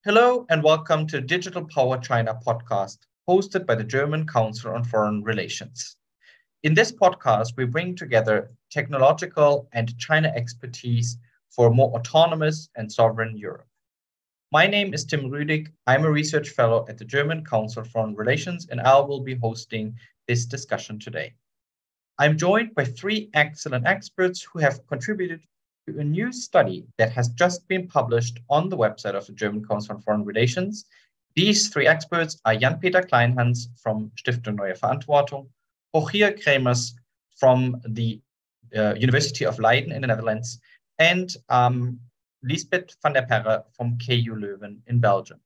Hello and welcome to Digital Power China podcast, hosted by the German Council on Foreign Relations. In this podcast, we bring together technological and China expertise for a more autonomous and sovereign Europe. My name is Tim Rühlig. I'm a research fellow at the German Council on Foreign Relations, and I will be hosting this discussion today. I'm joined by three excellent experts who have contributed to a new study that has just been published on the website of the German Council on Foreign Relations. These three experts are Jan-Peter Kleinhans from Stiftung Neue Verantwortung, Rogier Kremers from the University of Leiden in the Netherlands, and Lisbeth van der Perre from KU Leuven in Belgium.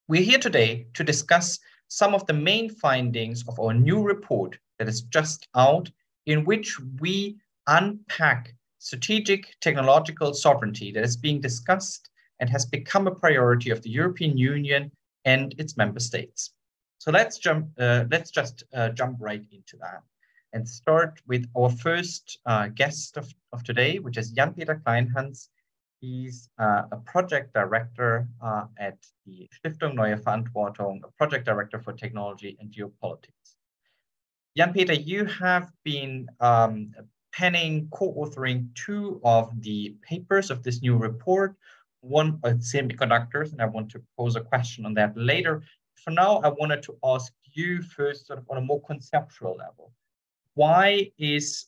We're here today to discuss some of the main findings of our new report that is just out, in which we unpack strategic technological sovereignty that is being discussed and has become a priority of the European Union and its member states. So let's jump right into that and start with our first guest of today, which is Jan-Peter Kleinhans. He's a project director at the Stiftung Neue Verantwortung, a project director for technology and geopolitics. Jan-Peter, you have been penning, co-authoring two of the papers of this new report, one on semiconductors, and I want to pose a question on that later. For now, I wanted to ask you first, sort of on a more conceptual level, why is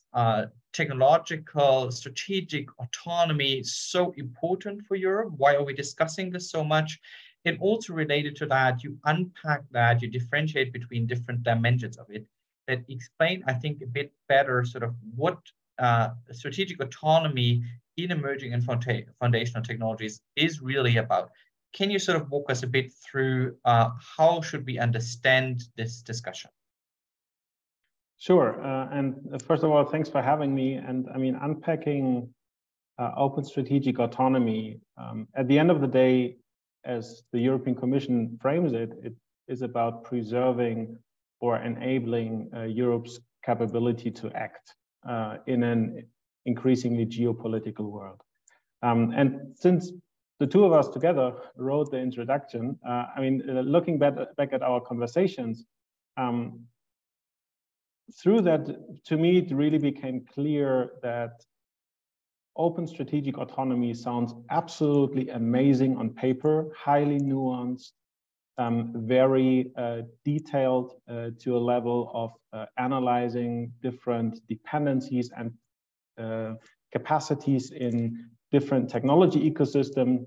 technological strategic autonomy so important for Europe? Why are we discussing this so much? And also related to that, you unpack that, you differentiate between different dimensions of it that explain, I think, a bit better sort of what strategic autonomy in emerging and foundational technologies is really about. Can you sort of walk us a bit through how should we understand this discussion? Sure. And first of all, thanks for having me. And I mean, unpacking open strategic autonomy, at the end of the day, as the European Commission frames it, it is about preserving or enabling Europe's capability to act in an increasingly geopolitical world. And since the two of us together wrote the introduction, I mean, looking back at our conversations, through that, to me, it really became clear that open strategic autonomy sounds absolutely amazing on paper, highly nuanced, very detailed to a level of analyzing different dependencies and capacities in different technology ecosystems.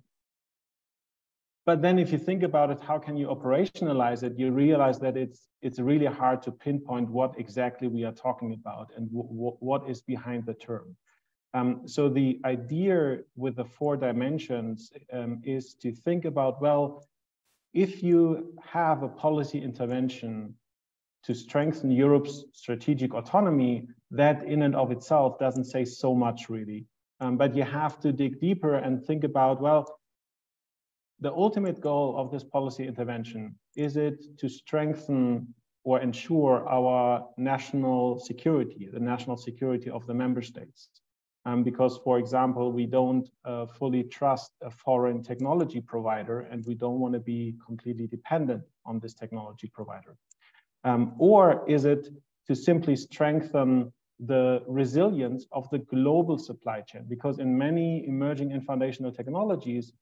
But then if you think about it, how can you operationalize it? You realize that it's really hard to pinpoint what exactly we are talking about and what is behind the term. So the idea with the four dimensions is to think about, well, if you have a policy intervention to strengthen Europe's strategic autonomy, that in and of itself doesn't say so much really. But you have to dig deeper and think about, well, the ultimate goal of this policy intervention, is it to strengthen or ensure our national security, the national security of the member states? Because, for example, we don't fully trust a foreign technology provider, and we don't want to be completely dependent on this technology provider. Or is it to simply strengthen the resilience of the global supply chain? Because in many emerging and foundational technologies,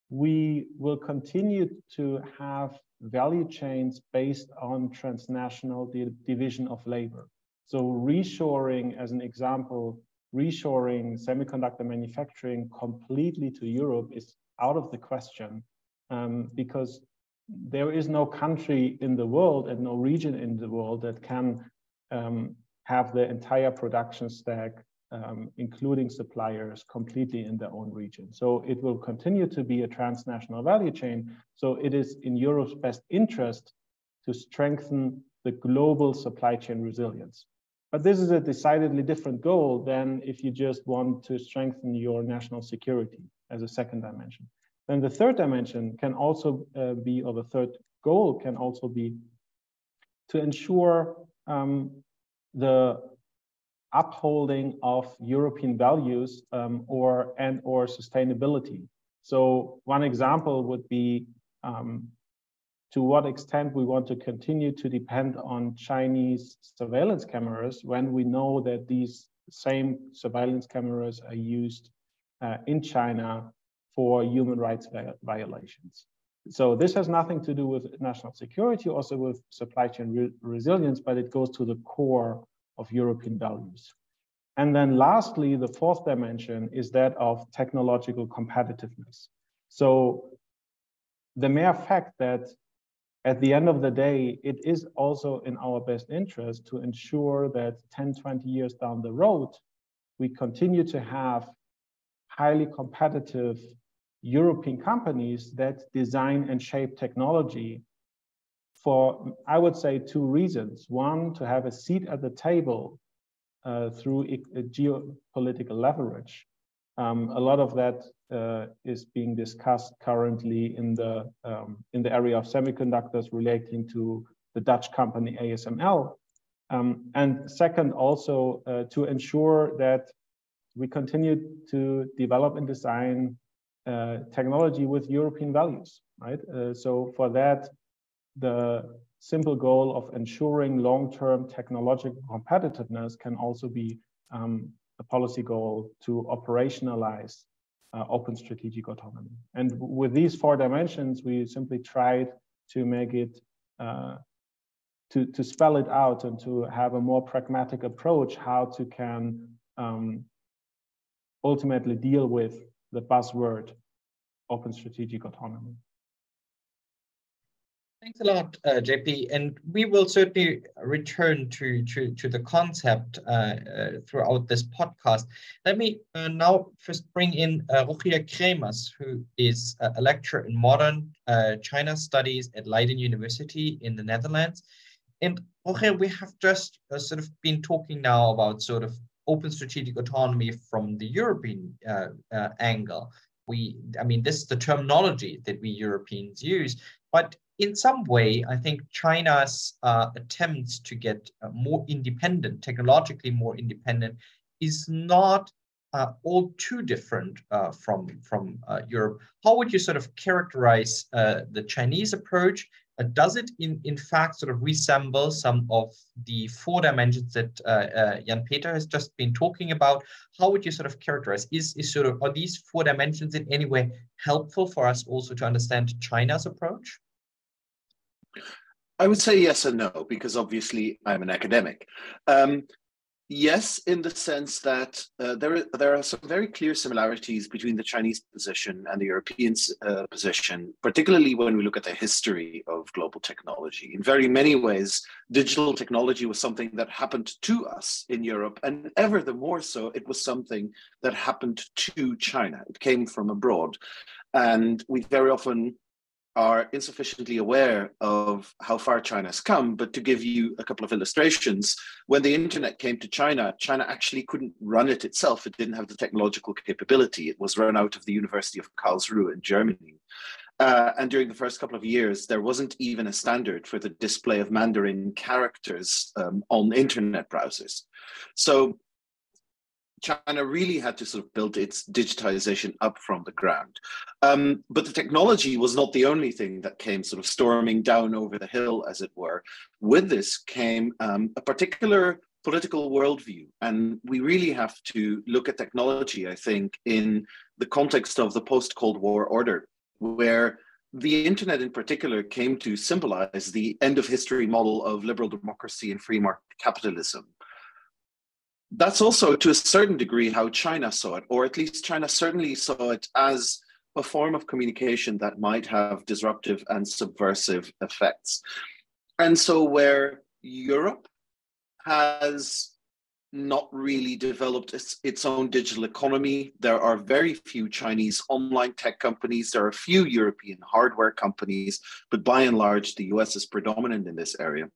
we will continue to have value chains based on transnational division of labor. So reshoring, as an example, reshoring semiconductor manufacturing completely to Europe is out of the question, because there is no country in the world and no region in the world that can have the entire production stack, including suppliers, completely in their own region. So it will continue to be a transnational value chain. So it is in Europe's best interest to strengthen the global supply chain resilience. But this is a decidedly different goal than if you just want to strengthen your national security as a second dimension. Then the third dimension can also be, or the third goal can also be to ensure the upholding of European values or sustainability. So one example would be to what extent we want to continue to depend on Chinese surveillance cameras when we know that these same surveillance cameras are used in China for human rights violations. So this has nothing to do with national security, also with supply chain resilience, but it goes to the core of European values. And then lastly, the fourth dimension is that of technological competitiveness. So the mere fact that at the end of the day, it is also in our best interest to ensure that 10, 20 years down the road, we continue to have highly competitive European companies that design and shape technology for, I would say, two reasons. One, to have a seat at the table through geopolitical leverage. A lot of that is being discussed currently in the area of semiconductors relating to the Dutch company ASML. And second, also to ensure that we continue to develop and design technology with European values, right? So for that, the simple goal of ensuring long-term technological competitiveness can also be a policy goal to operationalize open strategic autonomy. And with these four dimensions, we simply tried to make it, to spell it out and to have a more pragmatic approach how to can ultimately deal with the buzzword open strategic autonomy. Thanks a lot, JP. And we will certainly return to the concept throughout this podcast. Let me now first bring in Rogier Kremers, who is a lecturer in modern China studies at Leiden University in the Netherlands. And Rogier, we have just sort of been talking now about sort of open strategic autonomy from the European angle. I mean, this is the terminology that we Europeans use, but in some way, I think China's attempts to get more independent, technologically more independent, is not all too different from Europe. How would you sort of characterize the Chinese approach? Does it in fact sort of resemble some of the four dimensions that Jan-Peter has just been talking about? How would you sort of characterize? Are these four dimensions in any way helpful for us also to understand China's approach? I would say yes and no, because obviously I'm an academic. Yes, in the sense that there are some very clear similarities between the Chinese position and the European position, particularly when we look at the history of global technology. In very many ways, digital technology was something that happened to us in Europe, and ever the more so, it was something that happened to China. It came from abroad, and we very often are insufficiently aware of how far China has come. But to give you a couple of illustrations, when the internet came to China, China actually couldn't run it itself. It didn't have the technological capability. It was run out of the University of Karlsruhe in Germany. And during the first couple of years, there wasn't even a standard for the display of Mandarin characters on internet browsers. So China really had to sort of build its digitization up from the ground. But the technology was not the only thing that came sort of storming down over the hill, as it were. With this came a particular political worldview. And we really have to look at technology, I think, in the context of the post-Cold War order, where the internet in particular came to symbolize the end of history model of liberal democracy and free market capitalism. That's also, to a certain degree, how China saw it, or at least China certainly saw it as a form of communication that might have disruptive and subversive effects. And so where Europe has not really developed its own digital economy, there are very few Chinese online tech companies, there are a few European hardware companies, but by and large, the US is predominant in this area.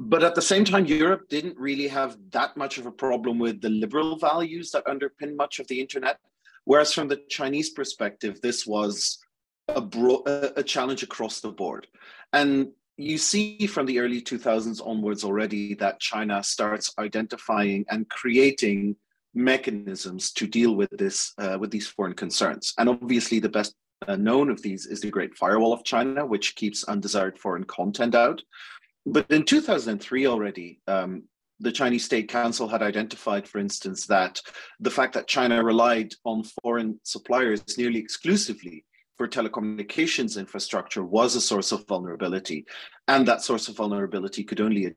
But at the same time, Europe didn't really have that much of a problem with the liberal values that underpin much of the internet. Whereas from the Chinese perspective, this was a challenge across the board. And you see from the early 2000s onwards already that China starts identifying and creating mechanisms to deal with this, with these foreign concerns. And obviously the best known of these is the Great Firewall of China, which keeps undesired foreign content out. But in 2003 already, the Chinese State Council had identified, for instance, that the fact that China relied on foreign suppliers nearly exclusively for telecommunications infrastructure was a source of vulnerability, and that source of vulnerability could only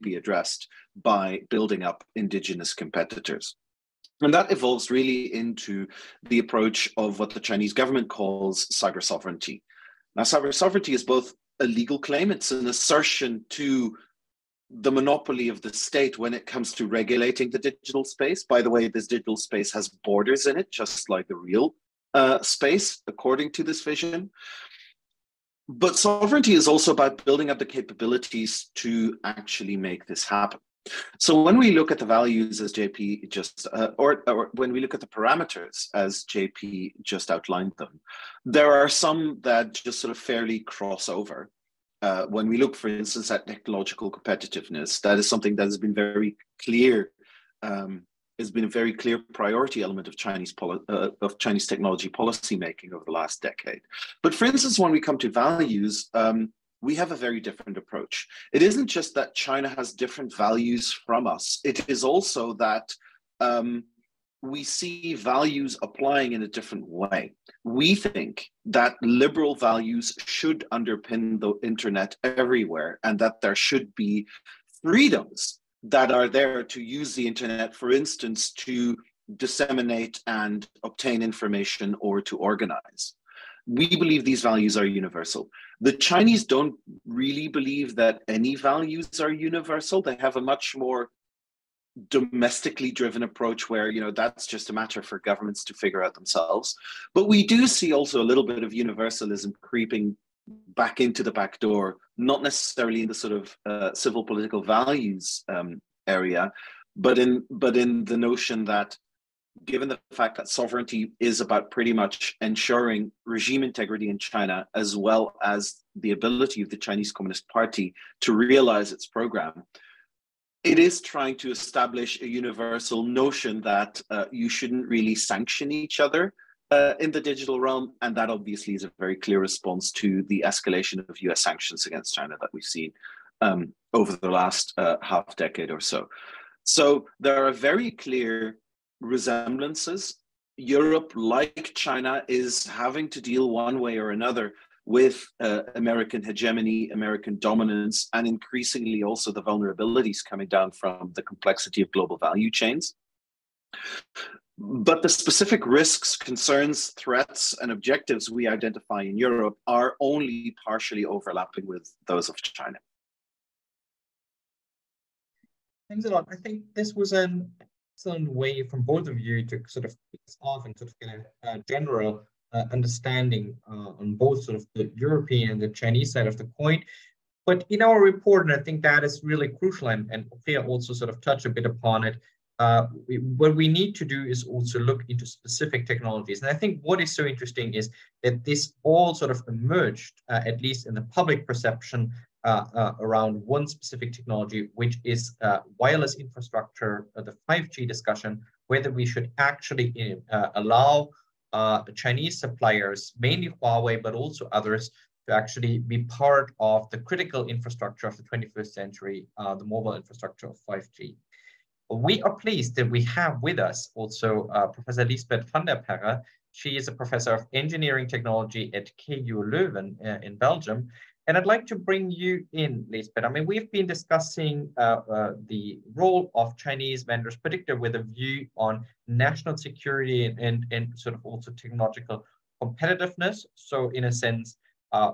be addressed by building up indigenous competitors. And that evolves really into the approach of what the Chinese government calls cyber sovereignty. Now, cyber sovereignty is both a legal claim, it's an assertion to the monopoly of the state when it comes to regulating the digital space. By the way, this digital space has borders in it, just like the real space, according to this vision. But sovereignty is also about building up the capabilities to actually make this happen. So when we look at the values as JP just, or when we look at the parameters as JP just outlined them, there are some that just sort of fairly cross over. When we look, for instance, at technological competitiveness, that is something that has been very clear, has been a very clear priority element of Chinese technology policy making over the last decade. But for instance, when we come to values, we have a very different approach. It isn't just that China has different values from us. It is also that we see values applying in a different way. We think that liberal values should underpin the internet everywhere, and that there should be freedoms that are there to use the internet, for instance, to disseminate and obtain information or to organize. We believe these values are universal. The Chinese don't really believe that any values are universal. They have a much more domestically driven approach where, you know, that's just a matter for governments to figure out themselves. But we do see also a little bit of universalism creeping back into the back door, not necessarily in the sort of civil political values area, but in the notion that given the fact that sovereignty is about pretty much ensuring regime integrity in China, as well as the ability of the Chinese Communist Party to realize its program, it is trying to establish a universal notion that you shouldn't really sanction each other in the digital realm. And that obviously is a very clear response to the escalation of US sanctions against China that we've seen over the last half decade or so. So there are very clear resemblances. Europe, like China, is having to deal one way or another with American hegemony, American dominance, and increasingly also the vulnerabilities coming down from the complexity of global value chains. But the specific risks, concerns, threats, and objectives we identify in Europe are only partially overlapping with those of China. Thanks a lot. I think this was an excellent way from both of you to sort of kick us off and sort of get a general understanding on both sort of the European and the Chinese side of the coin. But in our report, and I think that is really crucial, and Ophir also sort of touched a bit upon it, what we need to do is also look into specific technologies. And I think what is so interesting is that this all sort of emerged, at least in the public perception, around one specific technology, which is wireless infrastructure, the 5G discussion, whether we should actually allow Chinese suppliers, mainly Huawei, but also others, to actually be part of the critical infrastructure of the 21st century, the mobile infrastructure of 5G. We are pleased that we have with us also Professor Lisbeth van der Perre. She is a professor of engineering technology at KU Leuven in Belgium. And I'd like to bring you in, Lisbeth. I mean, we've been discussing the role of Chinese vendors, particularly with a view on national security and sort of also technological competitiveness. So in a sense,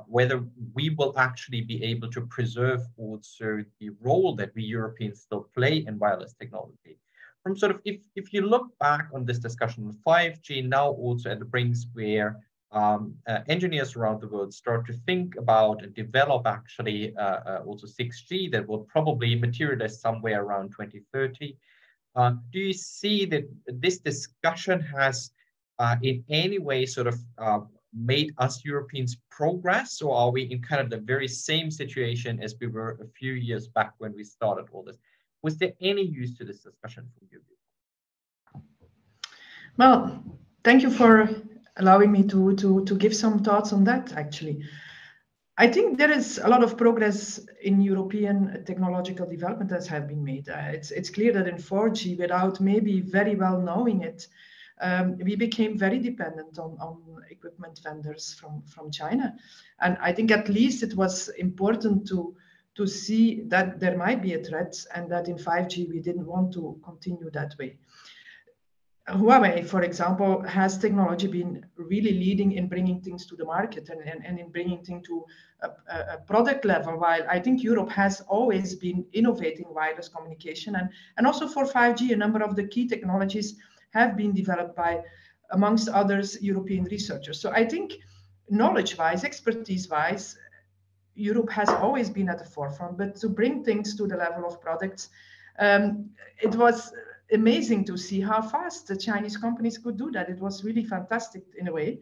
whether we will actually be able to preserve also the role that we Europeans still play in wireless technology. From sort of, if you look back on this discussion on 5G, now also at the brink where engineers around the world start to think about and develop actually also 6G that will probably materialize somewhere around 2030. Do you see that this discussion has in any way sort of made us Europeans progress, or are we in kind of the very same situation as we were a few years back when we started all this? Was there any use to this discussion from you? Well, thank you for allowing me to give some thoughts on that, actually. I think there is a lot of progress in European technological development that has been made. It's clear that in 4G, without maybe very well knowing it, we became very dependent on equipment vendors from China. And I think at least it was important to see that there might be a threat, and that in 5G, we didn't want to continue that way. Huawei, for example, has technology been really leading in bringing things to the market and in bringing things to a product level, while I think Europe has always been innovating wireless communication. And also for 5G, a number of the key technologies have been developed by, amongst others, European researchers. So I think knowledge-wise, expertise-wise, Europe has always been at the forefront, but to bring things to the level of products, it was amazing to see how fast the Chinese companies could do that. It was really fantastic in a way.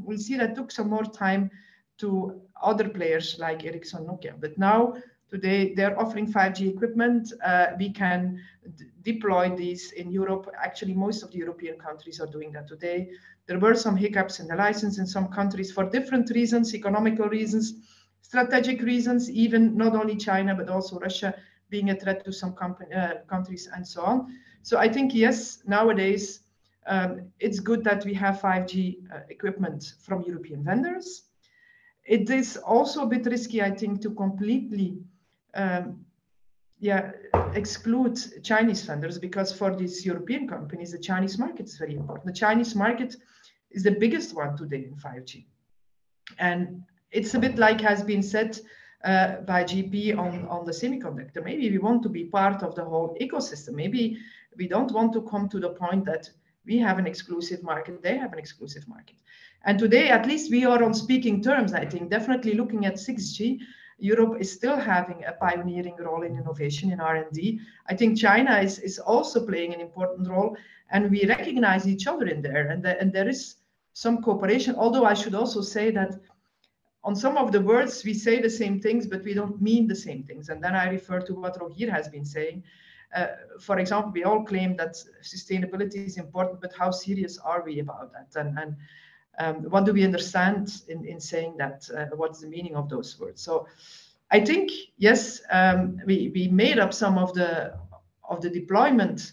We see that took some more time to other players like Ericsson, Nokia. But now, today, they're offering 5G equipment. We can deploy these in Europe. Actually, most of the European countries are doing that today. There were some hiccups in the license in some countries for different reasons, economical reasons, strategic reasons, even not only China, but also Russia being a threat to some countries and so on. So I think, yes, nowadays, it's good that we have 5G equipment from European vendors. It is also a bit risky, I think, to completely exclude Chinese vendors, because for these European companies, the Chinese market is very important. The Chinese market is the biggest one today in 5G. And it's a bit like has been said by GP on the semiconductor. Maybe we want to be part of the whole ecosystem. Maybe we don't want to come to the point that we have an exclusive market, they have an exclusive market. And today, at least we are on speaking terms, I think. Definitely looking at 6G, Europe is still having a pioneering role in innovation, in R&D. I think China is also playing an important role, and we recognize each other in there. And there is some cooperation, although I should also say that on some of the words, we say the same things, but we don't mean the same things. And then I refer to what Rogier has been saying. For example, we all claim that sustainability is important, but how serious are we about that? And what do we understand in saying that? What's the meaning of those words? So I think, yes, we made up some of the deployment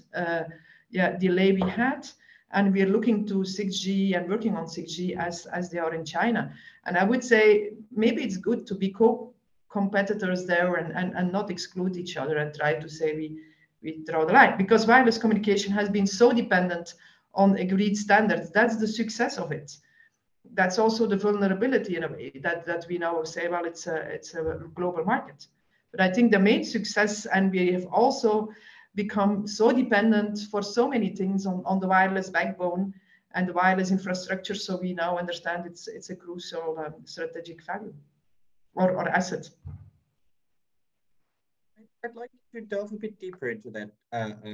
delay we had, and we're looking to 6G and working on 6G as they are in China. And I would say maybe it's good to be co-competitors there and not exclude each other and try to say we draw the line, because wireless communication has been so dependent on agreed standards. That's the success of it. That's also the vulnerability in a way that we now say, well, it's a global market. But I think the main success, and we have also become so dependent for so many things on the wireless backbone and the wireless infrastructure. So we now understand it's a crucial strategic value or asset. I'd like to delve a bit deeper into that,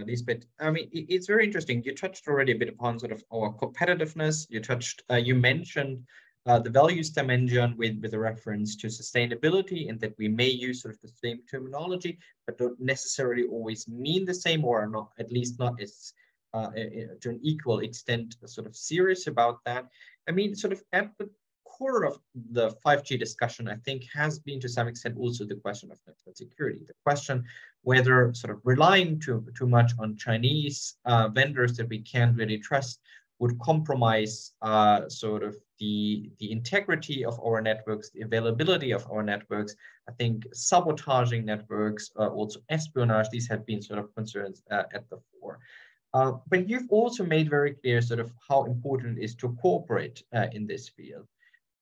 Lisbeth. I mean, it's very interesting. You touched already a bit upon sort of our competitiveness. You mentioned the values dimension with a reference to sustainability, and that we may use sort of the same terminology, but don't necessarily always mean the same, or are not, at least not as to an equal extent, sort of serious about that. I mean, sort of at the core of the 5G discussion, I think, has been to some extent also the question of network security, the question whether sort of relying too much on Chinese vendors that we can't really trust would compromise sort of the integrity of our networks, the availability of our networks. I think sabotaging networks, also espionage, these have been sort of concerns at the fore. But you've also made very clear sort of how important it is to cooperate in this field.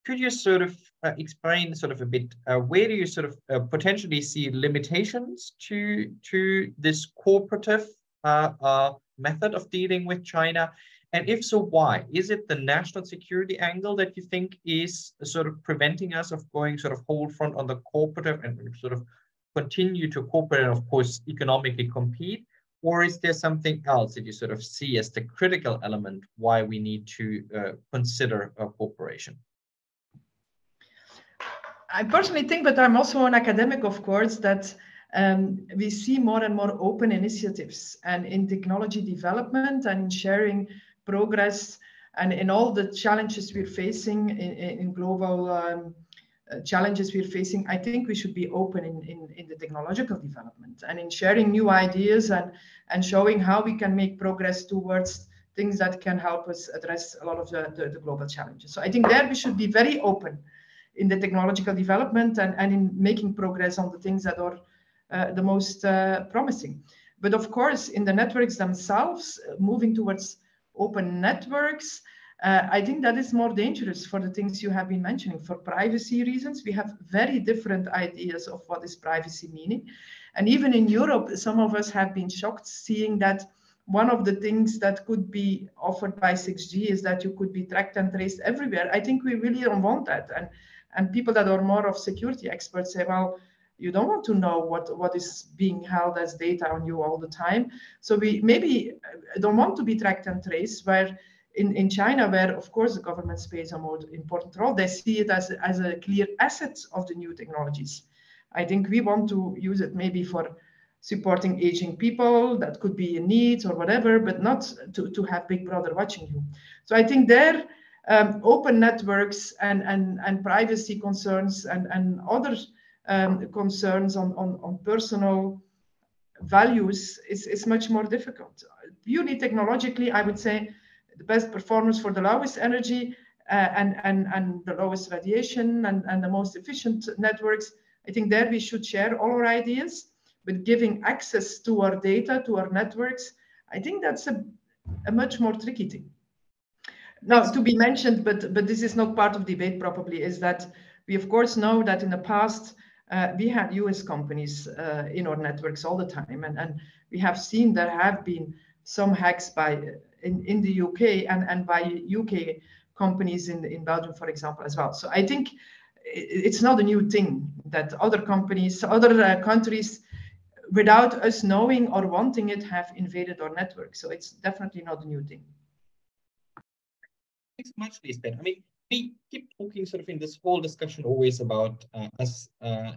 Could you sort of explain sort of a bit, where do you sort of potentially see limitations to this cooperative method of dealing with China? And if so, why? Is it the national security angle that you think is sort of preventing us of going sort of whole front on the cooperative and sort of continue to cooperate and, of course, economically compete? Or is there something else that you sort of see as the critical element why we need to consider cooperation? I personally think, but I'm also an academic, of course, that we see more and more open initiatives and in technology development and in sharing progress And in all the challenges we're facing, in global challenges we're facing, I think we should be open in the technological development and in sharing new ideas and showing how we can make progress towards things that can help us address a lot of the global challenges. So I think there we should be very open in the technological development and in making progress on the things that are the most promising. But of course, in the networks themselves, moving towards open networks, I think that is more dangerous for the things you have been mentioning. For privacy reasons, we have very different ideas of what is privacy meaning. And even in Europe, some of us have been shocked seeing that one of the things that could be offered by 6G is that you could be tracked and traced everywhere. I think we really don't want that. And people that are more of security experts say, well, you don't want to know what is being held as data on you all the time. So we maybe don't want to be tracked and traced, where in China, where of course the government plays a more important role, they see it as a clear asset of the new technologies. I think we want to use it maybe for supporting aging people, that could be in need or whatever, but not to have Big Brother watching you. So I think there, open networks and privacy concerns and other concerns on personal values is much more difficult. Purely technologically, I would say the best performance for the lowest energy and the lowest radiation and the most efficient networks. I think there we should share all our ideas, but giving access to our data, to our networks, I think that's a much more tricky thing. Now, to be mentioned, but this is not part of debate probably, is that we of course know that in the past, we had US companies in our networks all the time. And we have seen there have been some hacks in the UK and by UK companies in Belgium, for example, as well. So I think it's not a new thing that other companies, other countries, without us knowing or wanting it, have invaded our network. So it's definitely not a new thing. Thanks so much, Lisbeth. I mean, we keep talking sort of in this whole discussion always about us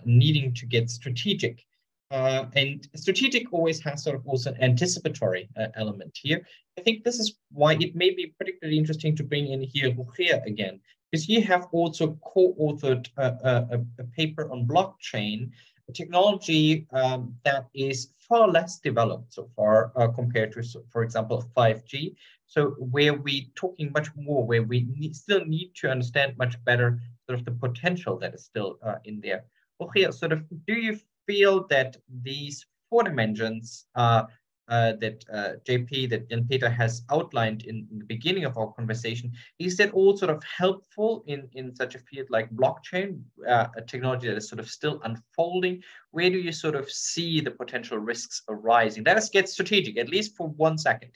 needing to get strategic. And strategic always has sort of also an anticipatory element here. I think this is why it may be particularly interesting to bring in here Roger again, because you have also co-authored a paper on blockchain, a technology that is far less developed so far compared to, for example, 5G. So where we're talking much more, where we still need to understand much better sort of the potential that is still in there. Roger, sort of, do you feel that these 4 dimensions that JP, that Jan-Peter has outlined in the beginning of our conversation, is that all sort of helpful in such a field like blockchain, a technology that is sort of still unfolding? Where do you sort of see the potential risks arising? Let us get strategic, at least for 1 second.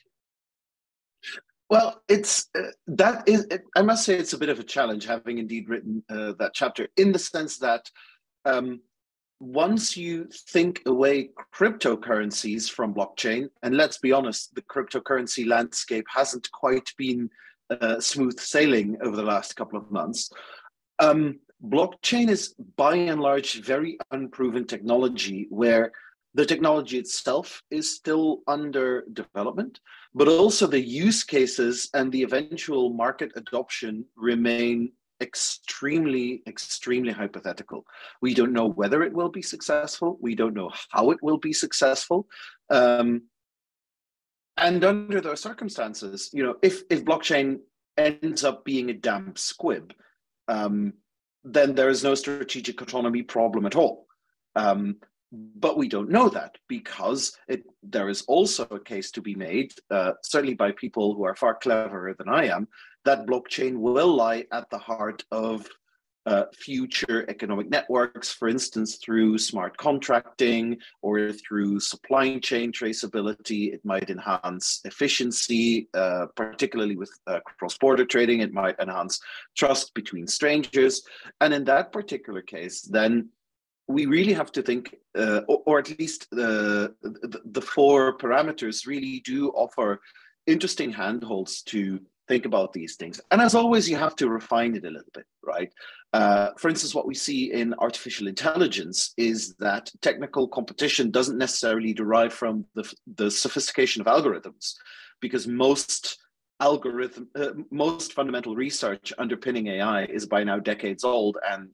Well, I must say it's a bit of a challenge, having indeed written that chapter, in the sense that once you think away cryptocurrencies from blockchain, and let's be honest, the cryptocurrency landscape hasn't quite been smooth sailing over the last couple of months. Blockchain is by and large very unproven technology, where the technology itself is still under development, but also the use cases and the eventual market adoption remain extremely, extremely hypothetical. We don't know whether it will be successful. We don't know how it will be successful. And under those circumstances, you know, if blockchain ends up being a damp squib, then there is no strategic autonomy problem at all. But we don't know that, because there is also a case to be made, certainly by people who are far cleverer than I am, that blockchain will lie at the heart of future economic networks, for instance, through smart contracting or through supply chain traceability. It might enhance efficiency, particularly with cross-border trading. It might enhance trust between strangers. And in that particular case, then we really have to think, or at least the 4 parameters really do offer interesting handholds to think about these things. And as always, you have to refine it a little bit, right? For instance, what we see in artificial intelligence is that technical competition doesn't necessarily derive from the sophistication of algorithms, because most most fundamental research underpinning AI is by now decades old, and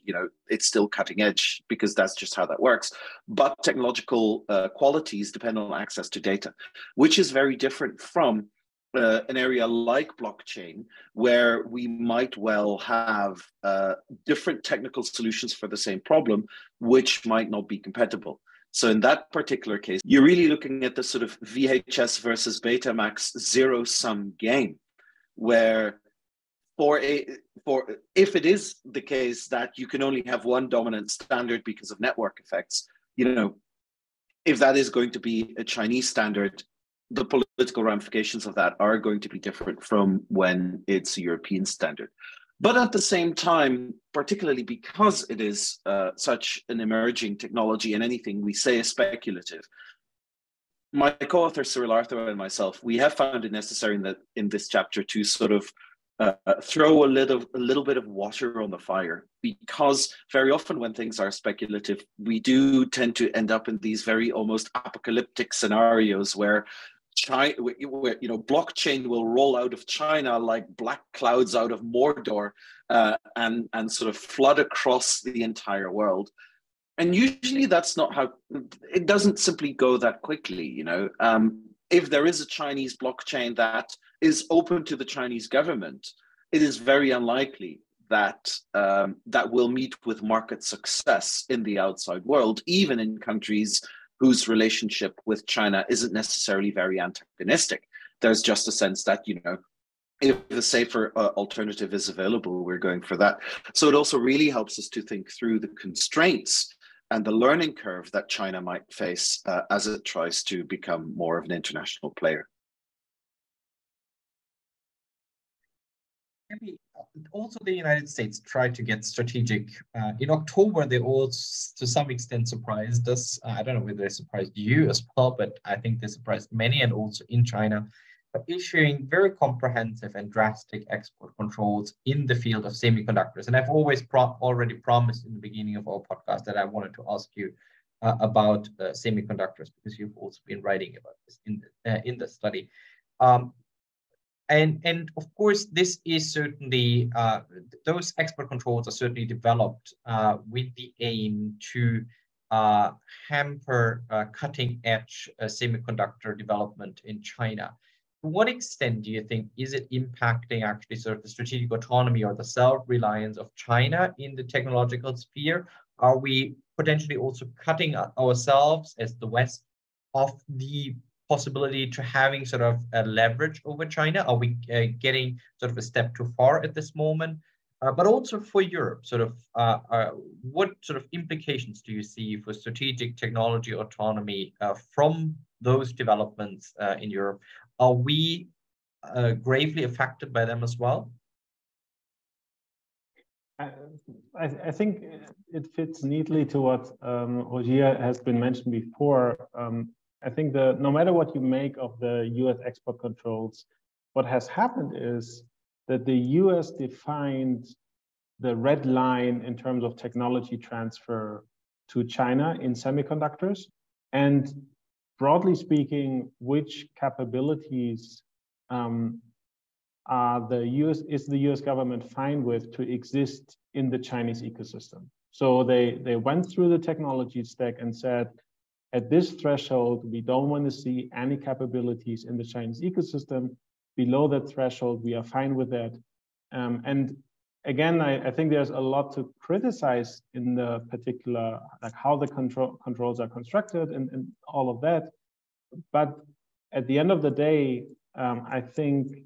it's still cutting edge because that's just how that works. But technological qualities depend on access to data, which is very different from an area like blockchain, where we might well have different technical solutions for the same problem, which might not be compatible. So in that particular case, you're really looking at the sort of VHS versus Betamax zero-sum game, where if it is the case that you can only have one dominant standard because of network effects, if that is going to be a Chinese standard, the political ramifications of that are going to be different from when it's a European standard. But at the same time, particularly because it is such an emerging technology and anything we say is speculative, my co-author Cyril Arthur and myself, we have found it necessary in this chapter to sort of throw a little bit of water on the fire, because very often when things are speculative, we do tend to end up in these very almost apocalyptic scenarios where blockchain will roll out of China like black clouds out of Mordor, and sort of flood across the entire world. And usually that's not how it doesn't simply go that quickly. If there is a Chinese blockchain that is open to the Chinese government, it is very unlikely that that will meet with market success in the outside world, even in countries whose relationship with China isn't necessarily very antagonistic. There's just a sense that, if a safer alternative is available, we're going for that. So it also really helps us to think through the constraints and the learning curve that China might face as it tries to become more of an international player. Also, the United States tried to get strategic. In October, they all, to some extent, surprised us. I don't know whether they surprised you as well, but I think they surprised many, and also in China, by issuing very comprehensive and drastic export controls in the field of semiconductors. And I've always already promised in the beginning of our podcast that I wanted to ask you about semiconductors, because you've also been writing about this in the study. And of course, this is certainly, those export controls are certainly developed with the aim to hamper cutting edge semiconductor development in China. To what extent do you think is it impacting actually sort of the strategic autonomy or the self-reliance of China in the technological sphere? Are we potentially also cutting ourselves as the West off the possibility to having sort of a leverage over China? Are we getting sort of a step too far at this moment? But also for Europe, sort of what sort of implications do you see for strategic technology autonomy from those developments in Europe? Are we gravely affected by them as well? I think it fits neatly to what Rogier has been mentioned before. I think no matter what you make of the US export controls, what has happened is that the US defined the red line in terms of technology transfer to China in semiconductors, and broadly speaking, which capabilities is the US government fine with to exist in the Chinese ecosystem. So they went through the technology stack and said, at this threshold, we don't want to see any capabilities in the Chinese ecosystem. Below that threshold, we are fine with that. And again, I think there's a lot to criticize in the particular, like how the controls are constructed and all of that. But at the end of the day, I think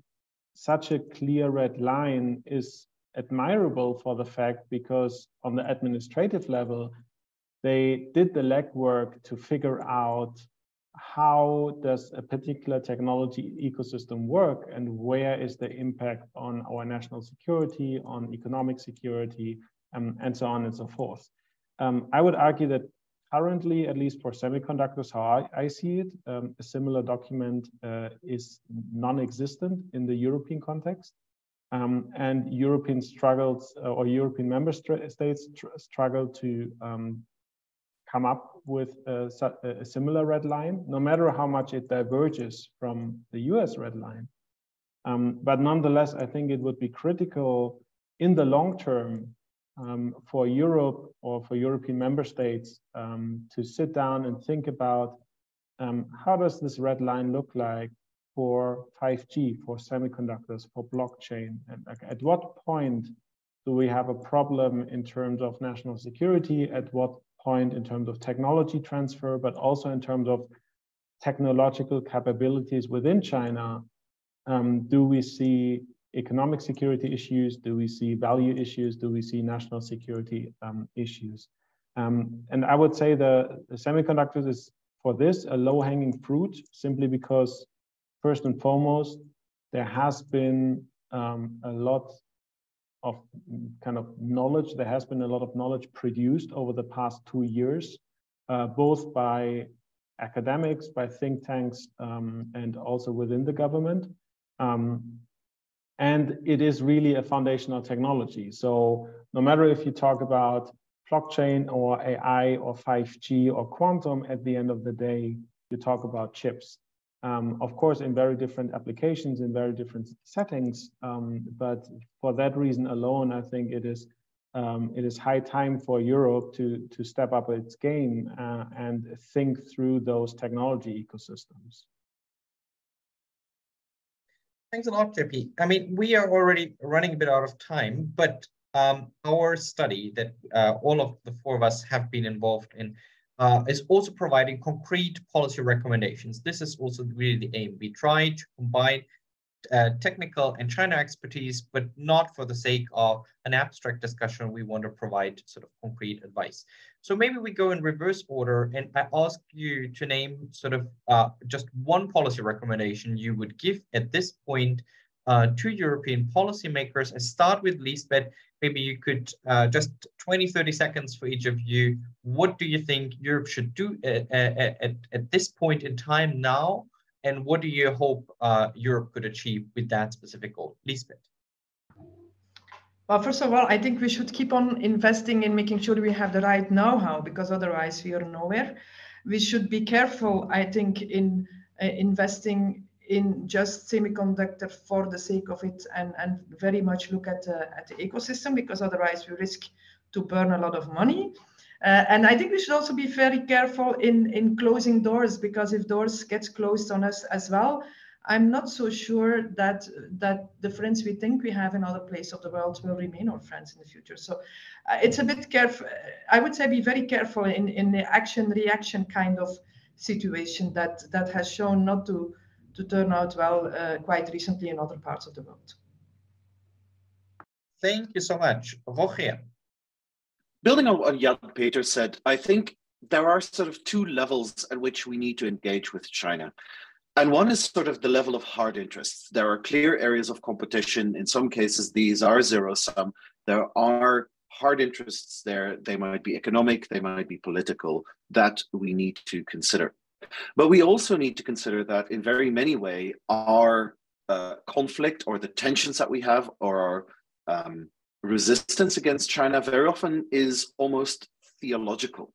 such a clear red line is admirable for the fact, because on the administrative level, they did the legwork to figure out how does a particular technology ecosystem work and where is the impact on our national security, on economic security, and so on and so forth. I would argue that currently, at least for semiconductors, how I see it, a similar document is non-existent in the European context. And European struggles, or European member states struggle to come up with a similar red line, no matter how much it diverges from the US red line. But nonetheless, I think it would be critical in the long term for Europe or for European member states to sit down and think about how does this red line look like for 5G, for semiconductors, for blockchain, and at what point do we have a problem in terms of national security, at what point in terms of technology transfer, but also in terms of technological capabilities within China. Do we see economic security issues? Do we see value issues? Do we see national security issues? And I would say the semiconductors is for this a low-hanging fruit, simply because first and foremost, there has been a lot of kind of knowledge. There has been a lot of knowledge produced over the past 2 years, both by academics, by think tanks, and also within the government. And it is really a foundational technology. So no matter if you talk about blockchain or AI or 5G or quantum, at the end of the day, you talk about chips. Of course, in very different applications, in very different settings. But for that reason alone, I think it is high time for Europe to step up its game and think through those technology ecosystems. Thanks a lot, JP. I mean, we are already running a bit out of time, but our study that all of the four of us have been involved in is also providing concrete policy recommendations. This is also really the aim. We try to combine technical and China expertise, but not for the sake of an abstract discussion. We want to provide sort of concrete advice. So maybe we go in reverse order, and I ask you to name sort of just one policy recommendation you would give at this point to European policymakers. I start with Lisbeth. Maybe you could just 20, 30 seconds for each of you. What do you think Europe should do at this point in time now? And what do you hope Europe could achieve with that specific goal? Lisbeth. Well, first of all, I think we should keep on investing in making sure we have the right know-how, because otherwise we are nowhere. We should be careful, I think, in investing in just semiconductor for the sake of it, and very much look at the ecosystem, because otherwise we risk to burn a lot of money. And I think we should also be very careful in closing doors, because if doors get closed on us as well, I'm not so sure that the friends we think we have in other places of the world will remain our friends in the future. So it's a bit careful. I would say be very careful in the action-reaction kind of situation that has shown not to turn out well quite recently in other parts of the world. Thank you so much. Roger. Building on what Jan Peter said, I think there are sort of two levels at which we need to engage with China. And one is sort of the level of hard interests. There are clear areas of competition. In some cases, these are zero-sum. There are hard interests there. They might be economic, they might be political, that we need to consider. But we also need to consider that in very many ways, our conflict or the tensions that we have, or our resistance against China very often is almost theological.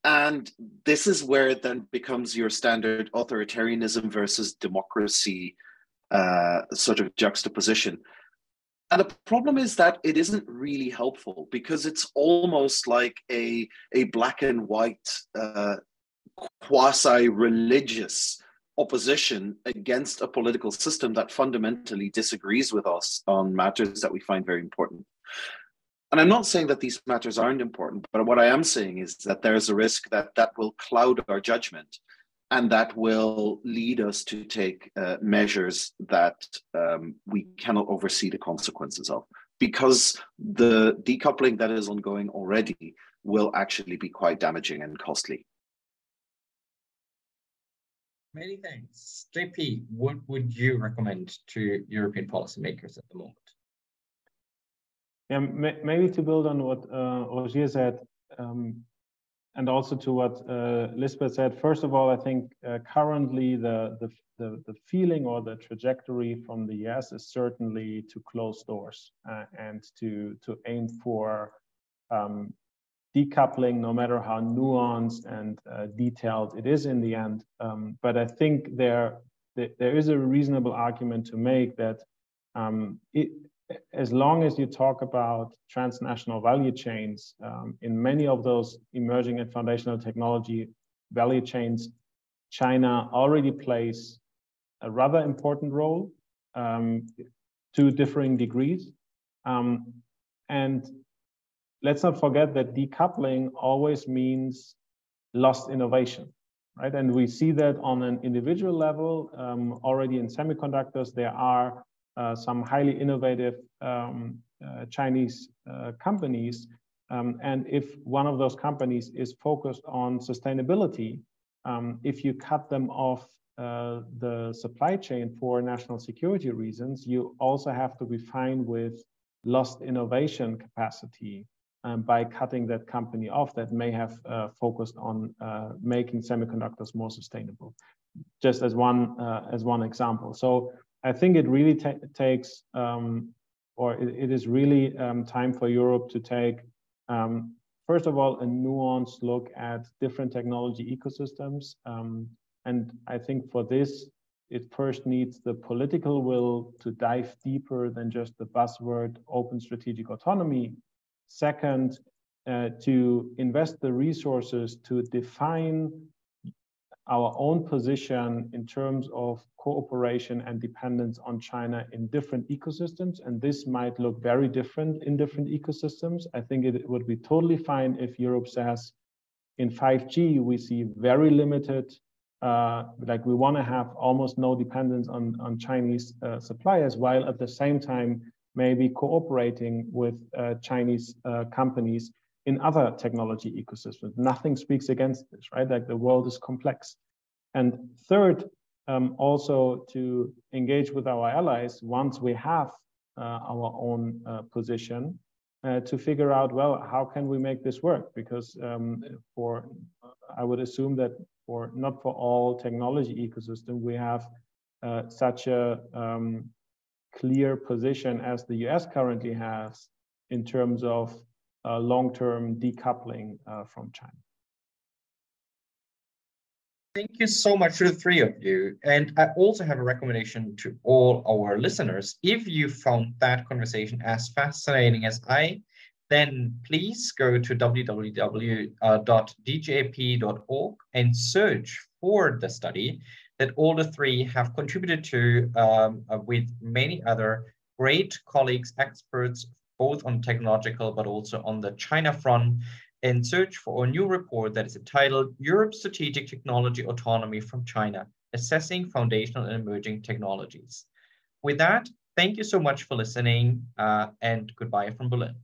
And this is where it then becomes your standard authoritarianism versus democracy sort of juxtaposition. And the problem is that it isn't really helpful, because it's almost like a black and white quasi-religious opposition against a political system that fundamentally disagrees with us on matters that we find very important. And I'm not saying that these matters aren't important, but what I am saying is that there's a risk that that will cloud our judgment, and that will lead us to take measures that we cannot oversee the consequences of, because the decoupling that is ongoing already will actually be quite damaging and costly. Many thanks. JP, what would you recommend to European policymakers at the moment? Yeah, maybe to build on what Roger said, and also to what Lisbeth said. First of all, I think currently the feeling or the trajectory from the US is certainly to close doors and to aim for decoupling, no matter how nuanced and detailed it is in the end. But I think there there is a reasonable argument to make that as long as you talk about transnational value chains, in many of those emerging and foundational technology value chains, China already plays a rather important role to differing degrees. And let's not forget that decoupling always means lost innovation, right? And we see that on an individual level. Already in semiconductors, there are some highly innovative Chinese companies. And if one of those companies is focused on sustainability, if you cut them off the supply chain for national security reasons, you also have to be fine with lost innovation capacity by cutting that company off that may have focused on making semiconductors more sustainable, just as one example. So I think it really takes, it is really time for Europe to take, first of all, a nuanced look at different technology ecosystems. And I think for this, it first needs the political will to dive deeper than just the buzzword open strategic autonomy. Second, to invest the resources to define our own position in terms of cooperation and dependence on China in different ecosystems. And this might look very different in different ecosystems. I think it would be totally fine if Europe says in 5G, we see very limited, like we want to have almost no dependence on Chinese suppliers, while at the same time, maybe cooperating with Chinese companies in other technology ecosystems. Nothing speaks against this, right? Like the world is complex. And third, also to engage with our allies once we have our own position to figure out, well, how can we make this work? Because I would assume that not for all technology ecosystem, we have such a clear position as the US currently has in terms of long-term decoupling from China. Thank you so much to the three of you. And I also have a recommendation to all our listeners. If you found that conversation as fascinating as I, then please go to www.dgap.org and search for the study that all the three have contributed to with many other great colleagues, experts, both on technological, but also on the China front, and search for a new report that is entitled Europe's Strategic Technology Autonomy from China, Assessing Foundational and Emerging Technologies. With that, thank you so much for listening and goodbye from Berlin.